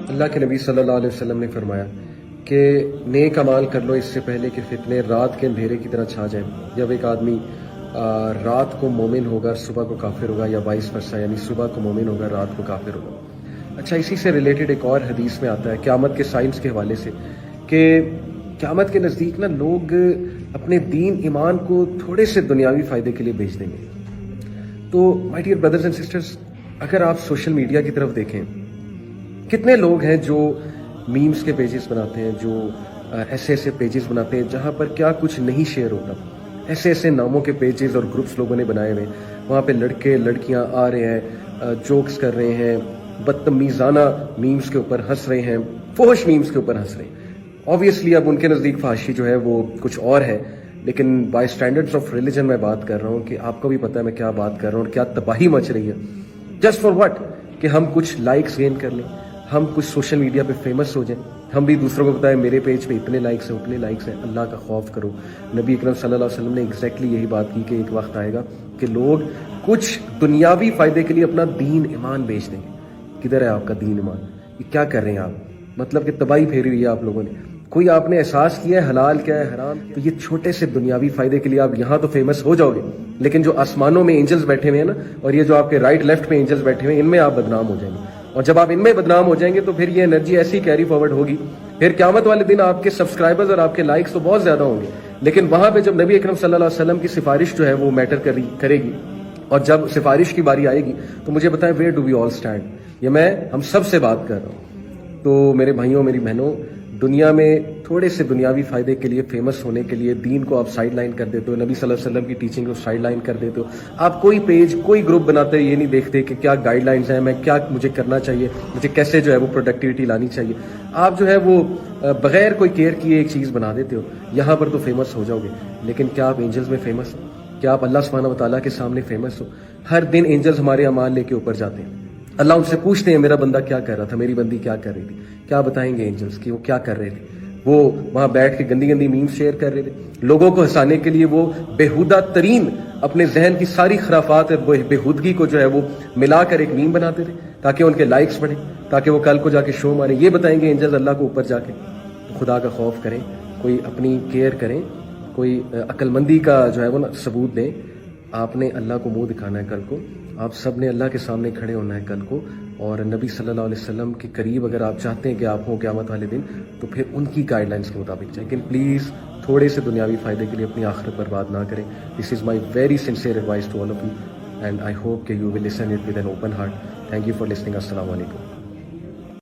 اللہ کے نبی صلی اللہ علیہ وسلم نے فرمایا کہ نیک اعمال کر لو اس سے پہلے کہ فتنے رات کے اندھیرے کی طرح چھا جائیں. جب ایک آدمی رات کو مومن ہوگا صبح کو کافر ہوگا، یا وائس ورسا، یعنی صبح کو مومن ہوگا رات کو کافر ہوگا. اچھا، اسی سے ریلیٹڈ ایک اور حدیث میں آتا ہے قیامت کے سائنس کے حوالے سے کہ قیامت کے نزدیک نا لوگ اپنے دین ایمان کو تھوڑے سے دنیاوی فائدے کے لیے بیچ دیں گے. تو my dear brothers and sisters, اگر آپ سوشل میڈیا کی طرف دیکھیں، کتنے لوگ ہیں جو میمز کے پیجز بناتے ہیں، جو ایسے پیجز بناتے ہیں جہاں پر کیا کچھ نہیں شیئر ہوتا. ایسے ناموں کے پیجز اور گروپس لوگوں نے بنائے ہوئے، وہاں پہ لڑکے لڑکیاں آ رہے ہیں، جوکس کر رہے ہیں، بدتمیزانہ میمز کے اوپر ہنس رہے ہیں، فحش میمز کے اوپر ہنس رہے ہیں. آبویسلی اب ان کے نزدیک فحاشی جو ہے وہ کچھ اور ہے، لیکن بائی اسٹینڈرڈس آف ریلیجن میں بات کر رہا ہوں کہ آپ کو بھی پتہ ہے میں کیا بات کر رہا ہوں اور کیا تباہی مچ رہی ہے. Just for what? کہ ہم کچھ لائکس گین کر لیں، ہم کچھ سوشل میڈیا پہ فیمس ہو جائیں، ہم بھی دوسروں کو بتائیں میرے پیج پہ اتنے لائکس ہیں اتنے لائکس ہیں. اللہ کا خوف کرو. نبی اکرم صلی اللہ علیہ وسلم نے ایگزیکٹلی یہی بات کی کہ ایک وقت آئے گا کہ لوگ کچھ دنیاوی فائدے کے لیے اپنا دین ایمان بیچ دیں گے. کدھر ہے آپ کا دین ایمان؟ یہ کیا کر رہے ہیں آپ؟ مطلب کہ تباہی پھیری ہوئی ہے آپ لوگوں نے. کوئی آپ نے احساس کیا ہے حلال کیا ہے حرام؟ تو یہ چھوٹے سے دنیاوی فائدے کے لیے آپ یہاں تو فیمس ہو جاؤ گے، لیکن جو آسمانوں میں اینجلز بیٹھے ہوئے ہیں نا، اور یہ جو آپ کے رائٹ لیفٹ میں اینجلز بیٹھے ہوئے ہیں، ان میں آپ بدنام ہو جائیں گے. اور جب آپ ان میں بدنام ہو جائیں گے تو پھر یہ انرجی ایسی کیری فارورڈ ہوگی، پھر قیامت والے دن آپ کے سبسکرائبرز اور آپ کے لائکس تو بہت زیادہ ہوں گے، لیکن وہاں پہ جب نبی اکرم صلی اللہ علیہ وسلم کی سفارش جو ہے وہ میٹر کرے گی، اور جب سفارش کی باری آئے گی تو مجھے بتائیں where do we all stand. یہ میں ہم سب سے بات کر رہا ہوں. تو میرے بھائیوں میری بہنوں، دنیا میں تھوڑے سے دنیاوی فائدے کے لیے فیمس ہونے کے لیے دین کو آپ سائڈ لائن کر دیتے ہو، نبی صلی اللہ علیہ وسلم کی ٹیچنگ کو سائڈ لائن کر دیتے ہو. آپ کوئی پیج کوئی گروپ بناتے یہ نہیں دیکھتے کہ کیا گائیڈ لائنز ہیں، میں کیا مجھے کرنا چاہیے، مجھے کیسے جو ہے وہ پروڈکٹیوٹی لانی چاہیے. آپ جو ہے وہ بغیر کوئی کیئر کیے ایک چیز بنا دیتے ہو. یہاں پر تو فیمس ہو جاؤ گے، لیکن کیا آپ اینجلز میں فیمس ہو؟ کیا آپ اللہ سبحانہ و تعالیٰ کے سامنے فیمس ہو؟ ہر دن اینجلز ہمارے اعمال لے کے اوپر جاتے ہیں. اللہ ان سے پوچھتے ہیں میرا بندہ کیا کر رہا تھا، میری بندی کیا کر رہی تھی. کیا بتائیں گے اینجلز کہ وہ کیا کر رہے تھے؟ وہ وہاں بیٹھ کے گندی میمز شیئر کر رہے تھے. لوگوں کو ہنسانے کے لیے وہ بےہودہ ترین اپنے ذہن کی ساری خرافات اور بےہودگی کو جو ہے وہ ملا کر ایک میم بناتے تھے تاکہ ان کے لائکس بڑھیں، تاکہ وہ کل کو جا کے شو ماریں. یہ بتائیں گے اینجلز اللہ کو اوپر جا کے؟ خدا کا خوف کریں، کوئی اپنی کیئر کریں، کوئی عقل مندی کا جو ہے وہ ثبوت دیں. آپ نے اللہ کو منہ دکھانا ہے کل کو، آپ سب نے اللہ کے سامنے کھڑے ہونا ہے کل کو، اور نبی صلی اللہ علیہ وسلم کے قریب اگر آپ چاہتے ہیں کہ آپ ہوں قیامت والے دن، تو پھر ان کی گائیڈ لائنس کے مطابق جائیں. لیکن پلیز تھوڑے سے دنیاوی فائدے کے لیے اپنی آخرت برباد نہ کریں. This is my very sincere advice to all of you, and I hope کہ you will listen it with an open heart. Thank you for listening. السلام علیکم.